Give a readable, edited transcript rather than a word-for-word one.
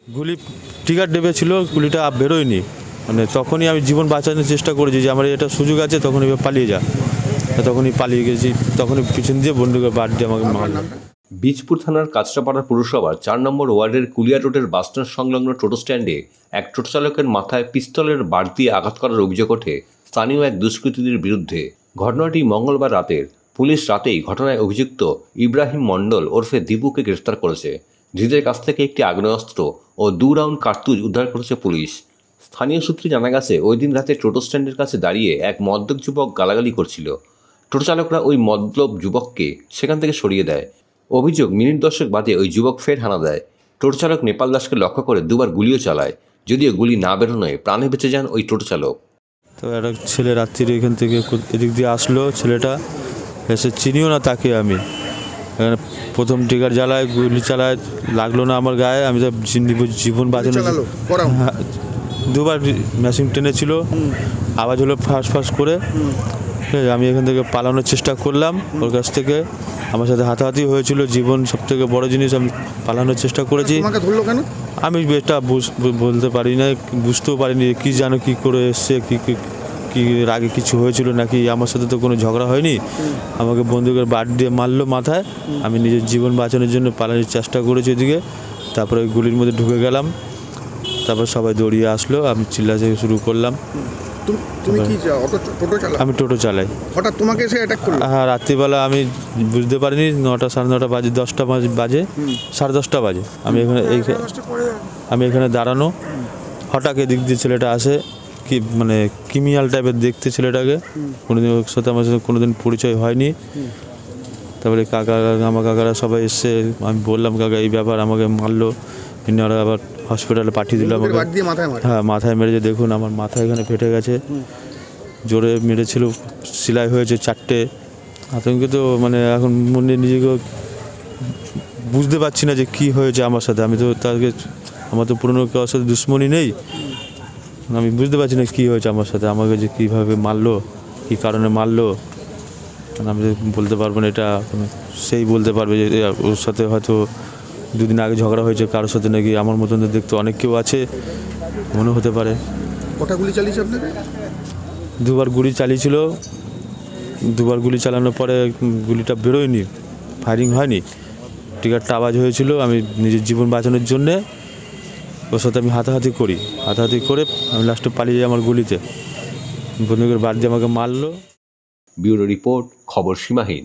গুলি ট্রিগার ছিল, গুলিটা বেরোয়নি, মানে তখনই আমি জীবন বাঁচানোর চেষ্টা করেছি যে আমার এটা সুযোগ আছে, তখন এবার পালিয়ে যা, তখনই পালিয়ে গেছি, তখনই পিছন দিয়ে বন্দুকের বাট দিয়ে আমাকে মারল। বীজপুর থানার কাঁচরাপাড়া পুরসভার ৪ নম্বর ওয়ার্ডের কুলিয়া রোডের বাসস্ট্যান্ড সংলগ্ন টোটো স্ট্যান্ডে এক টোটো চালকের মাথায় পিস্তলের বাট দিয়ে আঘাত করার অভিযোগ ওঠে স্থানীয় এক দুষ্কৃতীদের বিরুদ্ধে। ঘটনাটি মঙ্গলবার রাতের। পুলিশ রাতেই ঘটনায় অভিযুক্ত ইব্রাহিম মণ্ডল ওরফে দীপুকে গ্রেফতার করেছে। ধৃতের কাছ থেকে একটি আগ্নেয়াস্ত্র ও 2 রাউন্ড কার্তুজ উদ্ধার করেছে পুলিশ। স্থানীয় সূত্রে জানা গেছে, ওই দিন রাতে টোটো স্ট্যান্ডের কাছে দাঁড়িয়ে এক মদ্যপ যুবক গালাগালি করছিল। টোটো চালকরা ওই মদ্যপ যুবককে সেখান থেকে সরিয়ে দেয়। অভিযোগ, মিনিট 10 বাদে ওই যুবক ফের হানা দেয়। টোটো চালক নেপাল দাসকে লক্ষ্য করে 2বার গুলিও চালায়, যদিও গুলি না বেরোনোয় প্রাণে বেঁচে যান ওই টোটো চালক। তো একটা ছেলে রাত্রির এখান থেকে এদিক দিয়ে আসলো, ছেলেটা এসে চিনিও না তাকে। আমি এখানে প্রথম ট্রিগার জ্বালায়, গুলি চালায়, লাগলো না আমার গায়ে। আমি তো জীবন বাঁচানো, 2বার মেশিন টেনেছিল, আওয়াজ হলো ফাঁস ফাঁস করে। আমি এখান থেকে পালানোর চেষ্টা করলাম ওর কাছ থেকে, আমার সাথে হাতাহাতি হয়েছিল। জীবন সবথেকে বড় জিনিস, আমি পালানোর চেষ্টা করেছি। আমি এটা বলতে পারি না, বুঝতেও পারিনি কি জানো কী করে এসছে, কি আগে কিছু হয়েছিল নাকি। আমার সাথে তো কোনো ঝগড়া হয়নি, আমাকে বন্দুকের বাট দিয়ে মারলো মাথায়। আমি নিজের জীবন বাঁচানোর জন্য পালানোর চেষ্টা করেছি ওইদিকে, তারপরে গুলির মধ্যে ঢুকে গেলাম। তারপর সবাই দৌড়িয়ে আসলো, আমি চিল্লাতে শুরু করলাম। আমি টোটো চালাই। হঠাৎ তোমাকে এসে অ্যাটাক করলো? হ্যাঁ, রাত্রিবেলা আমি বুঝতে পারিনি। 9টা সাড়ে 9টা বাজে, 10টা বাজে, সাড়ে 10টা বাজে। আমি এখানে দাঁড়ানো, হঠাৎ এদিক দিয়ে ছেলেটা আসে, কি মানে ক্রিমিনাল টাইপের দেখতে ছেলেটাকে। কোনোদিন ওর সাথে আমার সাথে কোনোদিন পরিচয় হয়নি। তারপরে আমার কাকারা সবাই এসছে। আমি বললাম, কাকা এই ব্যাপার, আমাকে মারলো। ওরা আবার হসপিটালে পাঠিয়ে দিল আমাকে। হ্যাঁ, মাথায় মেরেছে। দেখুন আমার মাথা এখানে ফেটে গেছে, জোরে মেরেছিল, সেলাই হয়েছে 4টে। আতঙ্কিত, মানে এখন মনে নিজেকে বুঝতে পারছি না যে কি হয়েছে আমার সাথে। আমি তো তাকে, আমার তো পুরনো কারোর সাথে দুশ্মনী নেই। আমি বুঝতে পারছি না কী হয়েছে আমার সাথে, আমাকে যে কীভাবে মারলো, কী কারণে মারলো। আমি বলতে পারবো না, এটা সেই বলতে পারবে যে ওর সাথে হয়তো 2 দিন আগে ঝগড়া হয়েছে কারোর সাথে নাকি। আমার মতন দেখতে অনেক কেউ আছে, মনে হতে পারে। কটা গুলি চালিয়েছে আপনাকে? 2বার গুলি চালিয়েছিল। 2বার গুলি চালানোর পরে গুলিটা বেরোয়নি, ফায়ারিং হয়নি, ট্রিগারটা আওয়াজ হয়েছিল। আমি নিজের জীবন বাঁচানোর জন্যে ওর সাথে আমি হাতাহাতি করে আমি লাস্টে পালিয়ে যাই আমার গুলিতে। বন্দুকের বাট দিয়ে আমাকে মারলো। ব্যুরো রিপোর্ট, খবর সীমাহীন।